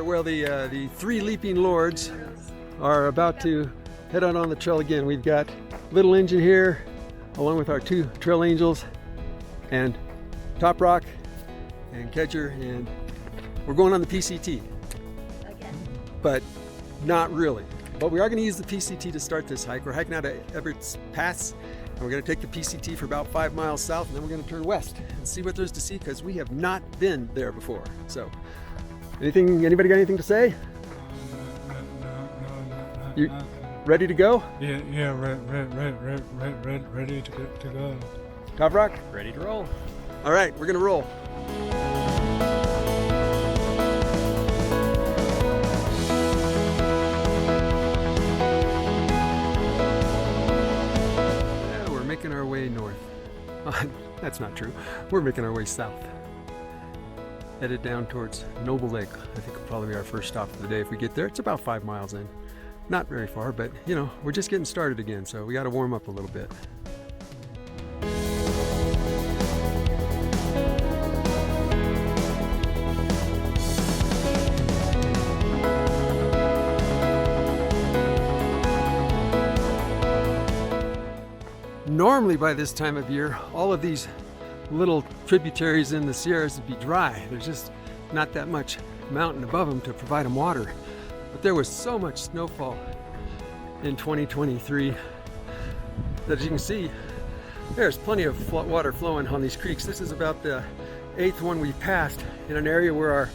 here. Well, the three leaping lords are about to head out on the trail again. We've got Little Engine here, along with our two trail angels, and Top Rock and Kedger, and we're going on the PCT. Again. But not really. But we are going to use the PCT to start this hike. We're hiking out at Ebbetts Pass, and we're going to take the PCT for about 5 miles south, and then we're going to turn west and see what there's to see, because we have not been there before. So, anybody got anything to say? No. You ready to go? Yeah, ready to go. Top Rock? Ready to roll. All right, we're going to roll. Making our way north. That's not true. We're making our way south. Headed down towards Noble Lake. I think it'll probably be our first stop of the day if we get there. It's about 5 miles in. Not very far, but you know, we're just getting started again, so we got to warm up a little bit. Normally by this time of year, all of these little tributaries in the Sierras would be dry. There's just not that much mountain above them to provide them water. But there was so much snowfall in 2023 that, as you can see, there's plenty of water flowing on these creeks. This is about the 8th one we passed in an area where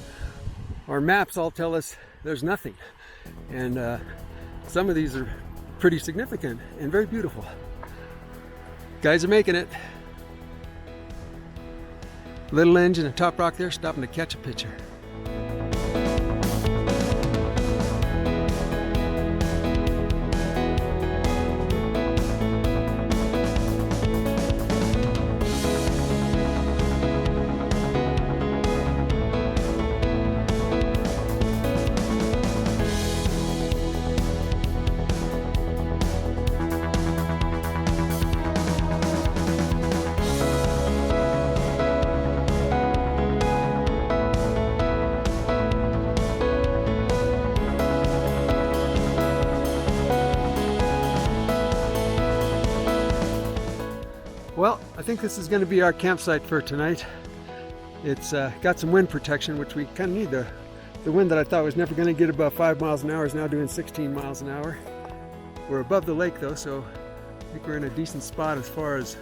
our maps all tell us there's nothing. And some of these are pretty significant and very beautiful. Guys are making it. Little Engine and Top Rock there stopping to catch a picture. Well, I think this is going to be our campsite for tonight. It's got some wind protection, which we kind of need. The wind that I thought was never going to get above 5 miles an hour is now doing 16 miles an hour. We're above the lake though, so I think we're in a decent spot as far as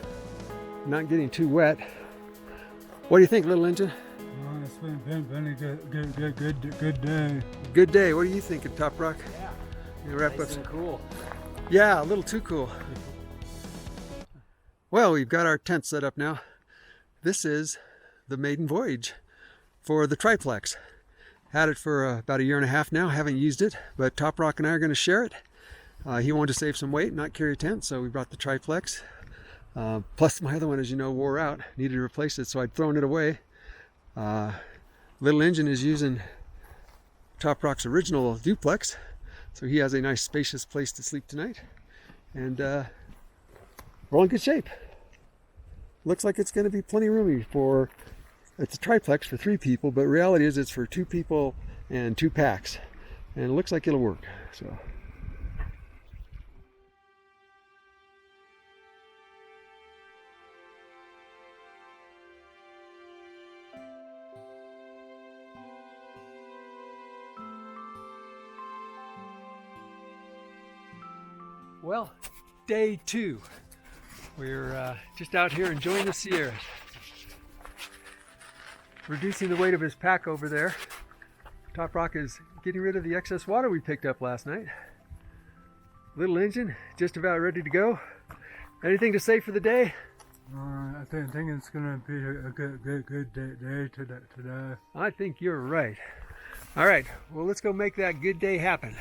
not getting too wet. What do you think, Little Engine? Oh, it's been good day. Good day. What do you think of Top Rock? Yeah. You wrap Nice up. and cool. Yeah, a little too cool. Well, we've got our tent set up now. This is the maiden voyage for the triplex. Had it for about 1.5 years now. Haven't used it, but Top Rock and I are going to share it. He wanted to save some weight, not carry a tent, so we brought the triplex. Plus my other one, as you know, wore out. Needed to replace it, so I'd thrown it away. Little Engine is using Top Rock's original duplex, so he has a nice spacious place to sleep tonight. And we're all in good shape. Looks like it's going to be plenty roomy for, it's a triplex for 3 people, but reality is it's for 2 people and 2 packs. And it looks like it'll work. So. Well, day 2. We're just out here enjoying the Sierras. Reducing the weight of his pack over there. Top Rock is getting rid of the excess water we picked up last night. Little Engine just about ready to go. Anything to say for the day? I think it's gonna be a good day today. I think you're right. All right, well, let's go make that good day happen.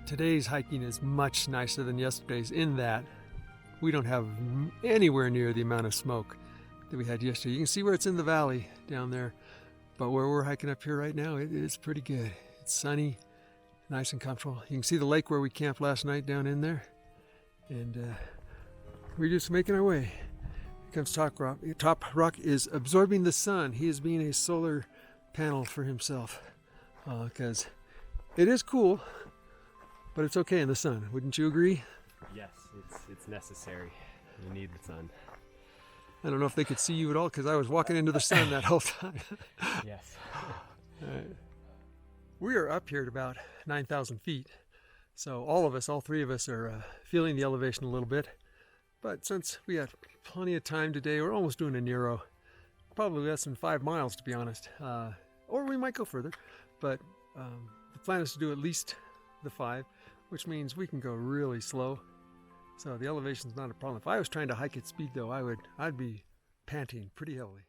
Today's hiking is much nicer than yesterday's in that we don't have anywhere near the amount of smoke that we had yesterday. You can see where it's in the valley down there, but where we're hiking up here right now, it is pretty good. It's sunny, Nice and comfortable. You can see the lake where we camped last night down in there. And we're just making our way. Here comes Top Rock. Top Rock is absorbing the sun. He is being a solar panel for himself. Because it is cool, but it's okay in the sun. Wouldn't you agree? Yes, it's necessary. You need the sun. I don't know if they could see you at all because I was walking into the sun that whole time. Yes. We are up here at about 9,000 feet. So all three of us are feeling the elevation a little bit. But since we have plenty of time today, we're almost doing a Nero. Probably less than 5 miles, to be honest. Or we might go further. But the plan is to do at least the 5, which means we can go really slow. So the elevation's not a problem. If I was trying to hike at speed though, I'd be panting pretty heavily.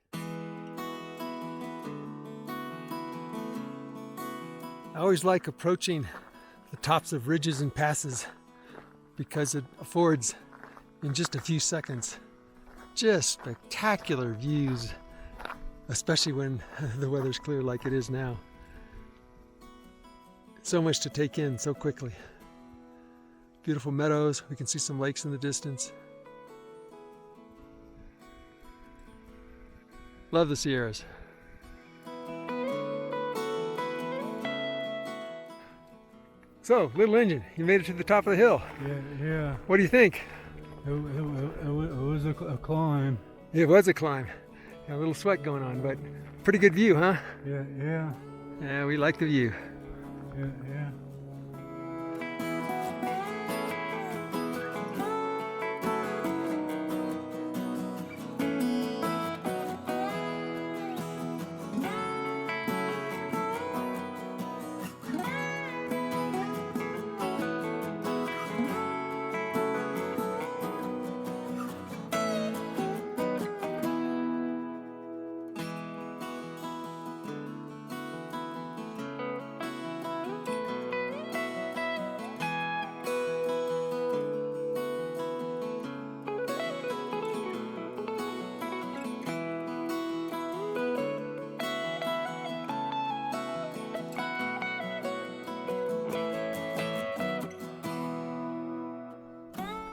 I always like approaching the tops of ridges and passes because it affords, in just a few seconds, just spectacular views, especially when the weather's clear like it is now. So much to take in so quickly. Beautiful meadows, we can see some lakes in the distance. Love the Sierras. So, Little Engine, you made it to the top of the hill. Yeah. What do you think? It was a climb. It was a climb. Got a little sweat going on, but pretty good view, huh? Yeah. Yeah, we like the view. Yeah.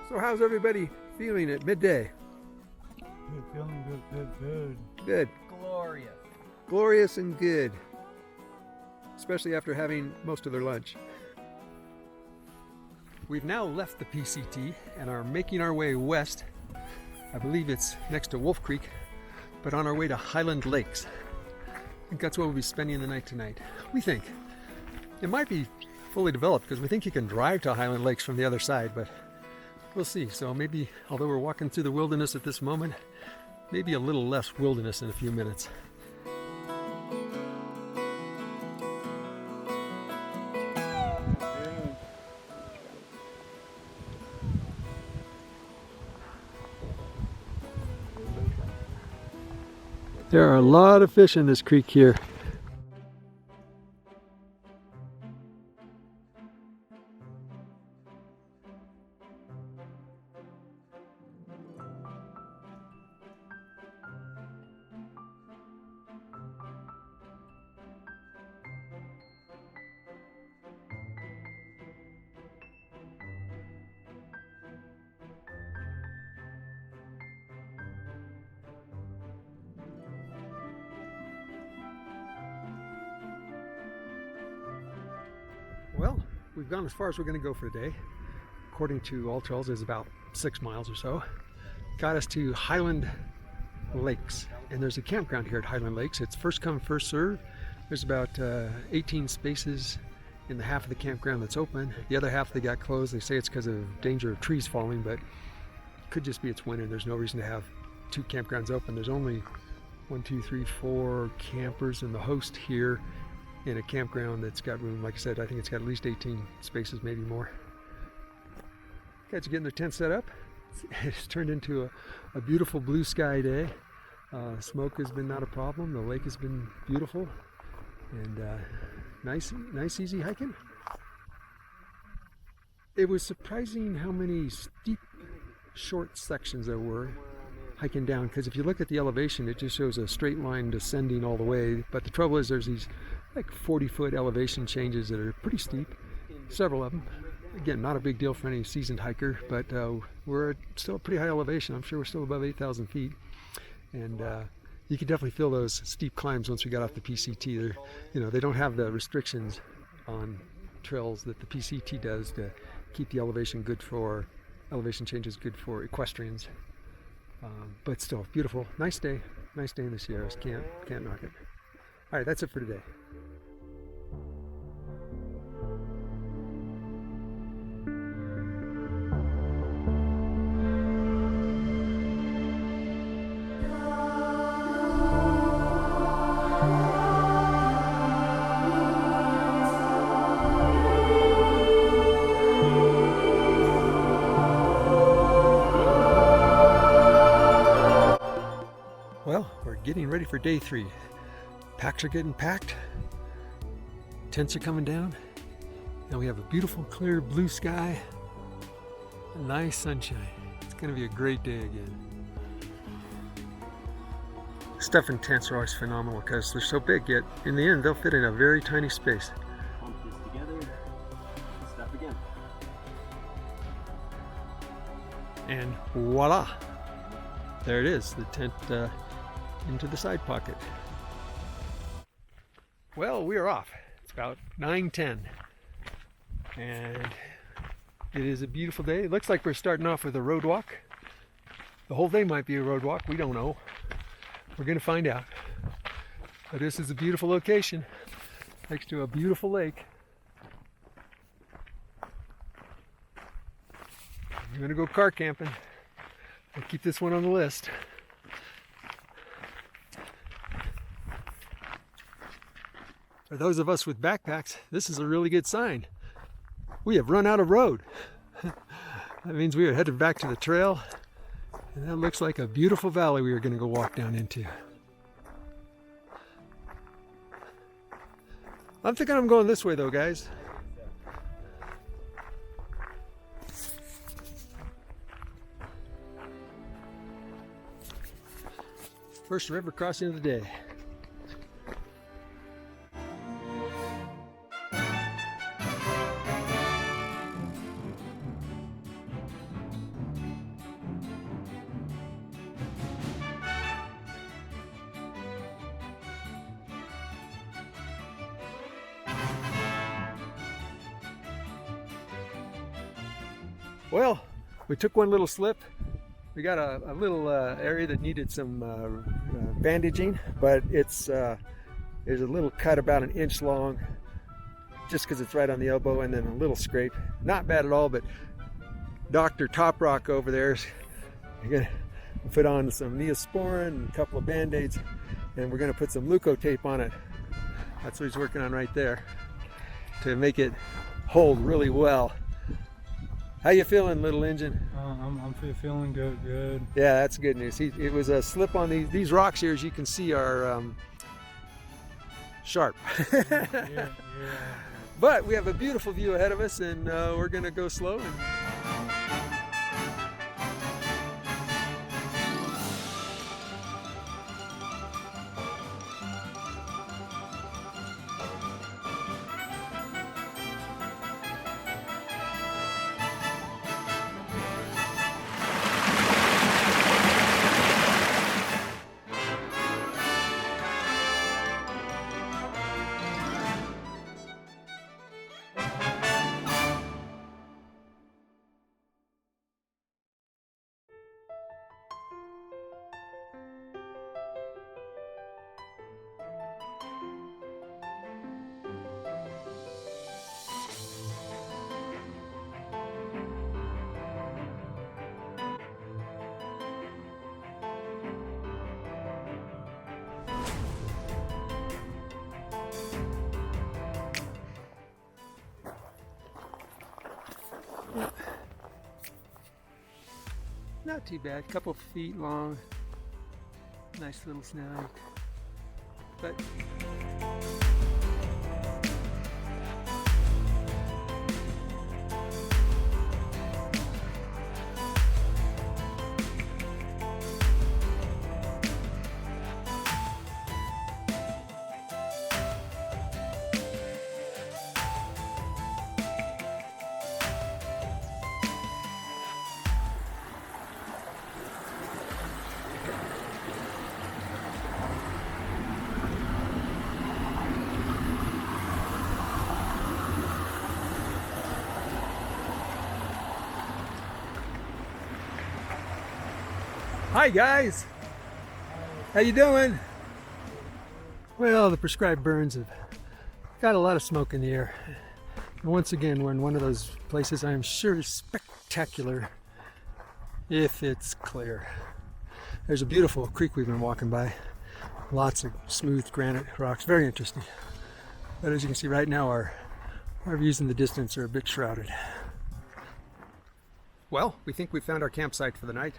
So how's everybody feeling at midday? Feeling good. Good. Glorious. Glorious and good. Especially after having most of their lunch. We've now left the PCT and are making our way west. I believe it's next to Wolf Creek, but on our way to Highland Lakes. I think that's where we'll be spending the night tonight. We think. It might be fully developed because we think you can drive to Highland Lakes from the other side, but we'll see. So maybe, although we're walking through the wilderness at this moment, maybe a little less wilderness in a few minutes. There are a lot of fish in this creek here. Well, we've gone as far as we're going to go for the day. According to All Trails, is about 6 miles or so. Got us to Highland Lakes, and there's a campground here at Highland Lakes. It's first come, first serve. There's about 18 spaces in the half of the campground that's open. The other half they got closed. They say it's because of danger of trees falling, but it could just be it's winter. There's no reason to have 2 campgrounds open. There's only 1, 2, 3, 4 campers and the host here in a campground that's got room. Like I said, I think it's got at least 18 spaces, maybe more. Guys are getting their tent set up. It's turned into a beautiful blue sky day. Smoke has been not a problem. The lake has been beautiful and nice, easy hiking. It was surprising how many steep, short sections there were hiking down, because if you look at the elevation, it just shows a straight line descending all the way. But the trouble is there's these like 40-foot elevation changes that are pretty steep, several of them. Again, not a big deal for any seasoned hiker, but we're at still a pretty high elevation. I'm sure we're still above 8,000 feet. And you could definitely feel those steep climbs once we got off the PCT. They're, you know, they don't have the restrictions on trails that the PCT does to keep the elevation changes good for equestrians. But still, beautiful. Nice day in the Sierras. Can't knock it. All right, that's it for today. Well, we're getting ready for day 3. Packs are getting packed, tents are coming down, and we have a beautiful clear blue sky, and nice sunshine. It's going to be a great day again. Stuffing tents are always phenomenal because they're so big, yet in the end they'll fit in a very tiny space. Pump this together, stuff again. And voila! There it is, the tent into the side pocket. Well, we are off. It's about 9:10, and it is a beautiful day. It looks like we're starting off with a road walk. The whole day might be a road walk. We don't know. We're going to find out. But this is a beautiful location next to a beautiful lake. We're going to go car camping. We'll keep this one on the list. For those of us with backpacks, this is a really good sign. We have run out of road. That means we are headed back to the trail, and that looks like a beautiful valley we are going to go walk down into. I'm thinking I'm going this way though, guys. First river crossing of the day. Well, we took one little slip. We got a little area that needed some bandaging, but there's a little cut about 1 inch long, just because it's right on the elbow, and then a little scrape. Not bad at all, but Dr. Top Rock over there is gonna put on some Neosporin and a couple of band-aids, and we're gonna put some Leuko tape on it. That's what he's working on right there to make it hold really well. How you feeling, little engine? I'm feeling good. Yeah, that's good news. It was a slip on these rocks here, as you can see, are sharp. Yeah. But we have a beautiful view ahead of us, and we're gonna go slow. Not too bad, couple feet long, nice little snag, but Hi guys, how you doing? Well, the prescribed burns have got a lot of smoke in the air. And once again, we're in one of those places I am sure is spectacular if it's clear. There's a beautiful creek we've been walking by. Lots of smooth granite rocks, very interesting. But as you can see right now, our views in the distance are a bit shrouded. Well, we think we found our campsite for the night.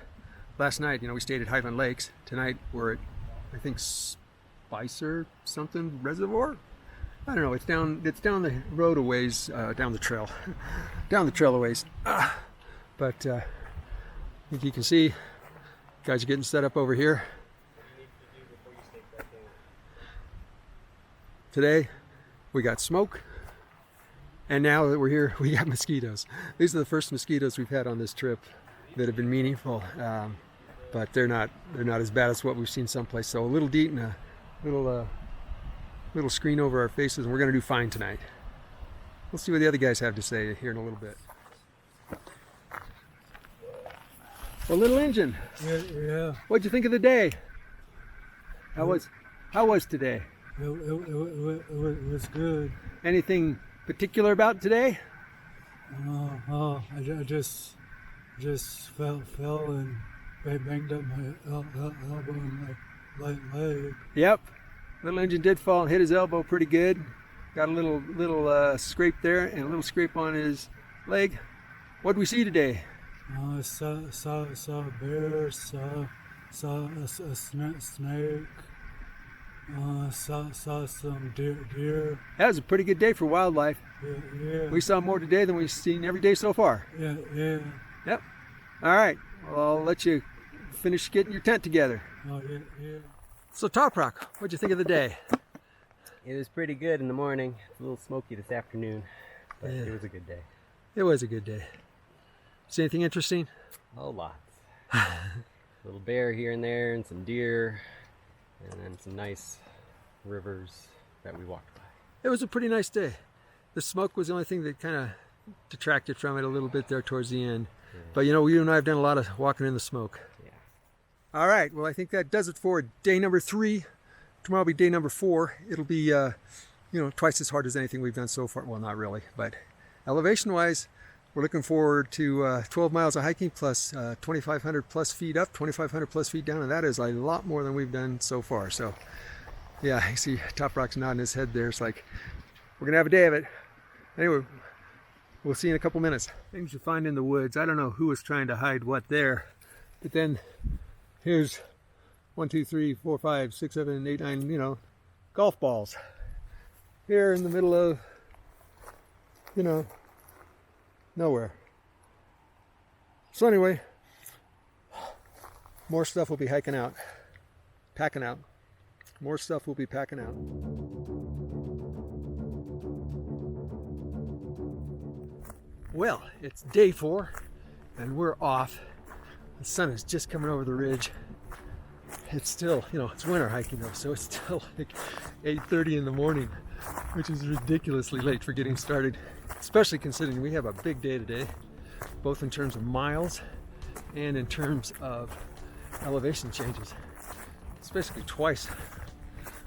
Last night, we stayed at Highland Lakes. Tonight we're at, I think, Spicer something reservoir. I don't know. It's down the road a ways, down the trail, a ways. But I think you can see, guys are getting set up over here. Today we got smoke, and now that we're here, we got mosquitoes. These are the first mosquitoes we've had on this trip that have been meaningful, but they're not as bad as what we've seen someplace. So a little DEET and a little screen over our faces, and we're going to do fine tonight. We'll see what the other guys have to say here in a little bit. Well, little engine. Yeah. What'd you think of the day? How was today? It was good. Anything particular about today? I just fell and banged up my elbow and my leg. Yep. Little engine did fall and hit his elbow pretty good. Got a little scrape there and a little scrape on his leg. What did we see today? I saw a bear, saw a snake. Saw some deer. That was a pretty good day for wildlife. Yeah. We saw more today than we've seen every day so far. Yeah. Yep. All right. Well, I'll let you finish getting your tent together. Oh, yeah. So, Top Rock, what'd you think of the day? It was pretty good in the morning. It's a little smoky this afternoon, but Yeah. it was a good day. It was a good day. See anything interesting? Oh, lots. Little bear here and there, and some deer, and then some nice rivers that we walked by. It was a pretty nice day. The smoke was the only thing that kind of detracted from it a little bit there towards the end. Yeah. But you and I have done a lot of walking in the smoke. Yeah. All right, well, I think that does it for day number 3. Tomorrow will be day number 4. It'll be, twice as hard as anything we've done so far. Well, not really, but elevation-wise, we're looking forward to 12 miles of hiking plus 2,500 plus feet up, 2,500 plus feet down, and that is a lot more than we've done so far. So, yeah, I see Top Rock's nodding his head there. It's like, we're going to have a day of it. Anyway, we'll see you in a couple minutes. Things you find in the woods. I don't know who was trying to hide what there, but then here's 1, 2, 3, 4, 5, 6, 7, 8, 9, golf balls. Here in the middle of, nowhere. So anyway, more stuff will be packing out. More stuff will be packing out. Well, it's day 4 and we're off. The sun is just coming over the ridge. It's still, it's winter hiking though, so it's still like 8:30 in the morning, which is ridiculously late for getting started, especially considering we have a big day today, both in terms of miles and in terms of elevation changes. It's basically twice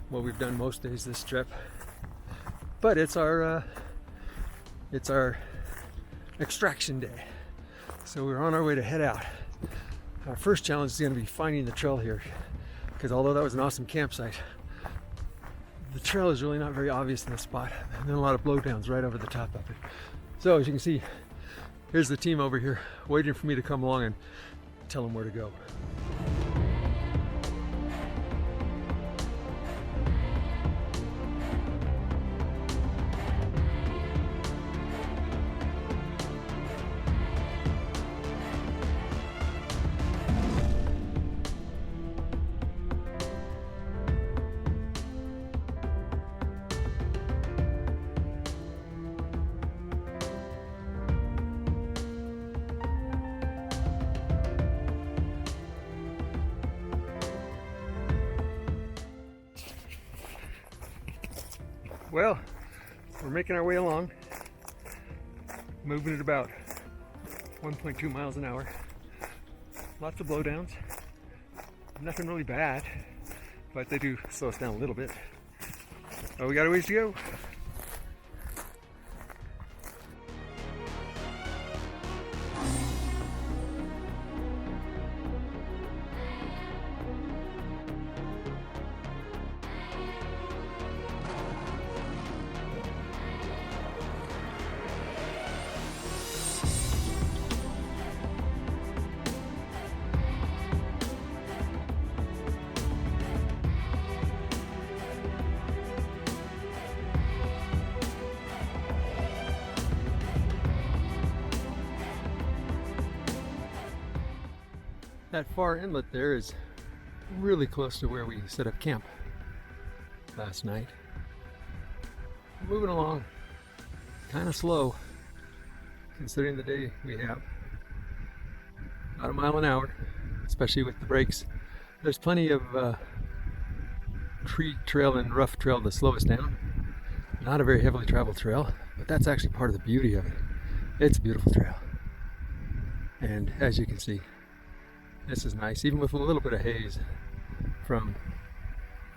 what we've done most days this trip, but it's our extraction day, so we're on our way to head out. Our first challenge is going to be finding the trail here, because although that was an awesome campsite, the trail is really not very obvious in this spot, and then a lot of blowdowns right over the top of it. So as you can see, here's the team over here waiting for me to come along and tell them where to go. Well, we're making our way along, moving at about 1.2 miles an hour. Lots of blowdowns, Nothing really bad, but they do slow us down a little bit. Oh, we got a ways to go. That far inlet there is really close to where we set up camp last night. Moving along kind of slow considering the day we have. About a mile an hour, especially with the brakes. There's plenty of tree trail and rough trail to slow us down. Not a very heavily traveled trail, but that's actually part of the beauty of it. It's a beautiful trail. And as you can see, this is nice, even with a little bit of haze from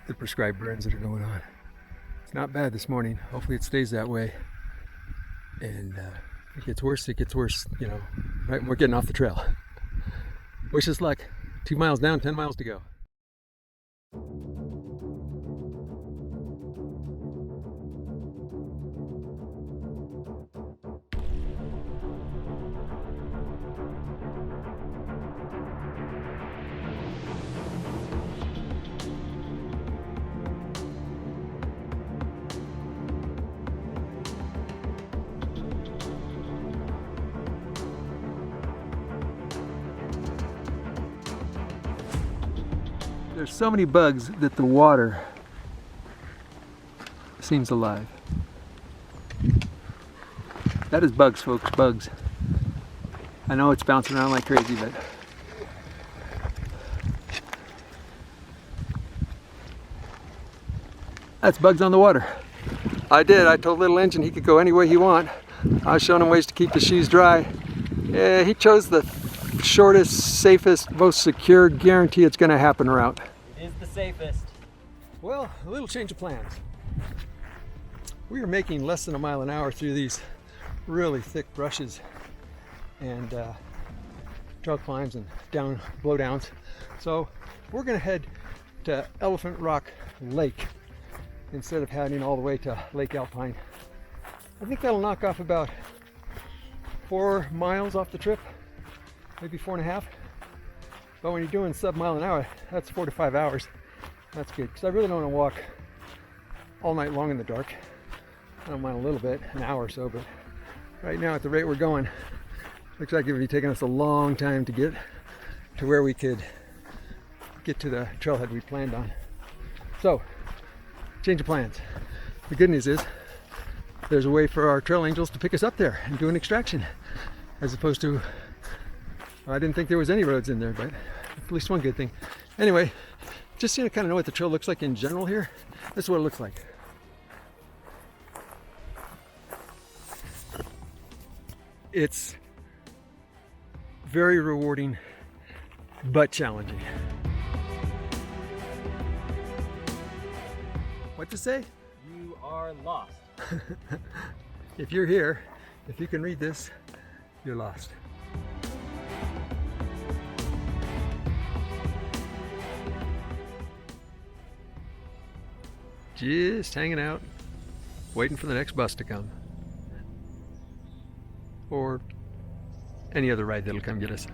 the prescribed burns that are going on. It's not bad this morning. Hopefully it stays that way. And if it gets worse, you know, right when we're getting off the trail. Wish us luck. 2 miles down, 10 miles to go. There's so many bugs that the water seems alive. That is bugs, folks, bugs. I know it's bouncing around like crazy, but that's bugs on the water. I told little engine he could go any way he want. I was showing him ways to keep the shoes dry. Yeah, he chose the shortest, safest, most secure, guarantee it's going to happen route. It is the safest. Well, a little change of plans. We are making less than a mile an hour through these really thick brushes and trail climbs and down blowdowns. So we're going to head to Elephant Rock Lake instead of heading all the way to Lake Alpine. I think that'll knock off about 4 miles off the trip. Maybe 4.5. But when you're doing sub-mile an hour, that's 4 to 5 hours. That's good, because I really don't want to walk all night long in the dark. I don't mind a little bit, an hour or so, but right now at the rate we're going, looks like it would be taking us a long time to get to where we could get to the trailhead we planned on. So, change of plans. The good news is, there's a way for our trail angels to pick us up there and do an extraction, as opposed to, I didn't think there was any roads in there, but at least one good thing. Anyway, just so you kind of know what the trail looks like in general here, this is what it looks like. It's very rewarding, but challenging. What to say? You are lost. If you're here, if you can read this, you're lost. Just hanging out, waiting for the next bus to come. Or any other ride that'll come get us.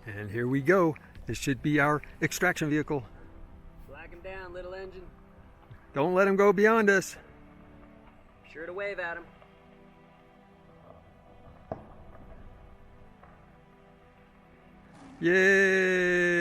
And here we go. This should be our extraction vehicle. Flag him down, little engine. Don't let him go beyond us. Be sure to wave at him. Yay!